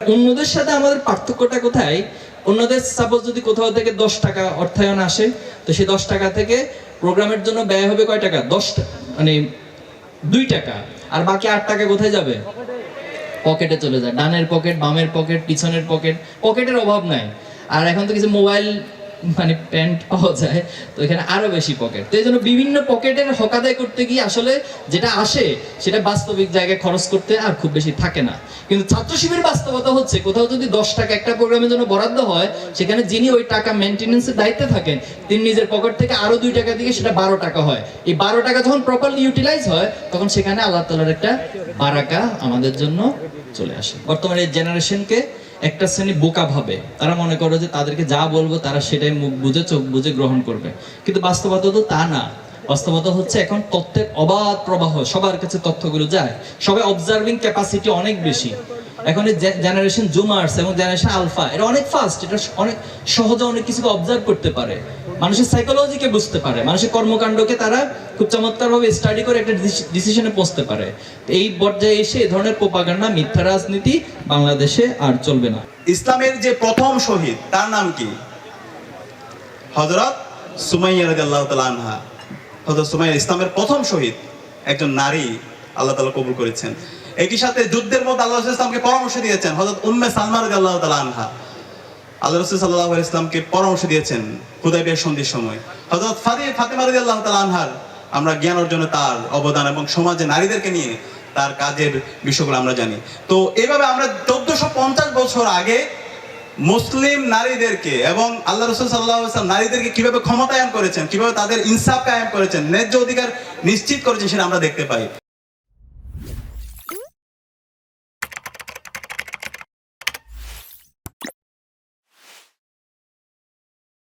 অন্যদের সাথে আমাদের পার্থক্যটা কোথায়? অন্যদের সাপোজ যদি কোথাও থেকে 10 টাকা অর্থায়ন আসে, তো সেই 10 টাকা থেকে প্রোগ্রামের জন্য ব্যয় হবে কয় টাকা? 10 মানে 2 টাকা, আর বাকি 8 টাকা কোথায় যাবে? পকেটে চলে যায়। ডানের পকেট, বামের পকেট, পিছনের পকেট, পকেটের অভাব নাই। আর এখন তো কিছু মোবাইল মানে প্যান্ট পাওয়া যায়, তো এখানে আরো বেশি পকেট। তো এই জন্য বিভিন্ন পকেটের হক আদায় করতে গিয়ে আসলে যেটা আসে সেটা বাস্তবিক জায়গায় খরচ করতে আর খুব বেশি থাকে না। কিন্তু ছাত্র শিবির বাস্তবতা হচ্ছে, কোথাও যদি 10 টাকা একটা প্রোগ্রামের জন্য বরাদ্দ হয়, সেখানে যিনি ওই টাকা মেইনটেনেন্সের দায়িত্বে থাকেন, তিনি নিজের পকেট থেকে আরো 2 টাকা দিয়ে সেটা 12 টাকা হয়। এই 12 টাকা যখন প্রপারলি ইউটিলাইজ হয়, তখন সেখানে আল্লাহ তাআলার একটা বারাকা আমাদের জন্য চলে আসে। বর্তমানে এই জেনারেশনকে একটা শ্রেণী বোকা ভাবে, তারা মনে করে যে তাদেরকে যা বলবো তারা সেটাই মুখ বুঝে চোখ বুঝে গ্রহণ করবে, কিন্তু বাস্তবতা তো তা না। বাস্তবতা হচ্ছে এখন তথ্যের অবাধ প্রবাহ, সবার কাছে তথ্যগুলো যায়, সবাই অবজার্ভিং ক্যাপাসিটি অনেক বেশি। এখন এই জেনারেশন জুমার্স এবং জেনারেশন আলফা এরা অনেক ফাস্ট, এটা অনেক সহজে অনেক কিছুকে অবজার্ভ করতে পারে, মানুষের সাইকোলজিকে বুঝতে পারে, মানুষের কর্মকাণ্ডকে তারা খুব চমৎকারভাবে স্টাডি করে একটা ডিসিশনে পৌঁছতে পারে। এই পর্যায়ে এসে এই ধরনের প্রোপাগান্ডা, মিথ্যা রাজনীতি বাংলাদেশে আর চলবে না। ইসলামের যে প্রথম শহীদ তার নাম কি? হযরত সুমাইয়া রাদিয়াল্লাহু তাআলা আনহা। হযরত সুমাইয়া ইসলামের প্রথম শহীদ, একজন নারী আল্লাহ তাআলা কবুল করেছেন। একই সাথে যুদ্ধের মধ্যে আল্লাহ রাসূল ইসলামকে পরামর্শ দিয়েছেন হযরত উম্মে সালমা রাদিয়াল্লাহু তাআলা আনহা। আল্লাহ রাসূল সাল্লাল্লাহু আলাইহি ইসলামকে পরামর্শ দিয়েছেন হুদায়বিয়া সন্ধির সময়। হযরত ফাতিমা রাদিয়াল্লাহু তাআলা আনহার আমরা জ্ঞান অর্জনে তার অবদান এবং সমাজে নারীদেরকে নিয়ে তার কাজের বিষয়গুলো আমরা জানি। তো এইভাবে আমরা 1450 বছর আগে মুসলিম নারীদেরকে এবং আল্লাহ রাসূল সাল্লাল্লাহু আলাইহি ওয়াসাল্লাম নারীদেরকে কিভাবে ক্ষমতায়ন করেছেন, কিভাবে তাদের ইনসাফ কায়েম করেছেন, ন্যায্য অধিকার নিশ্চিত করেছেন, সেটা আমরা দেখতে পাই।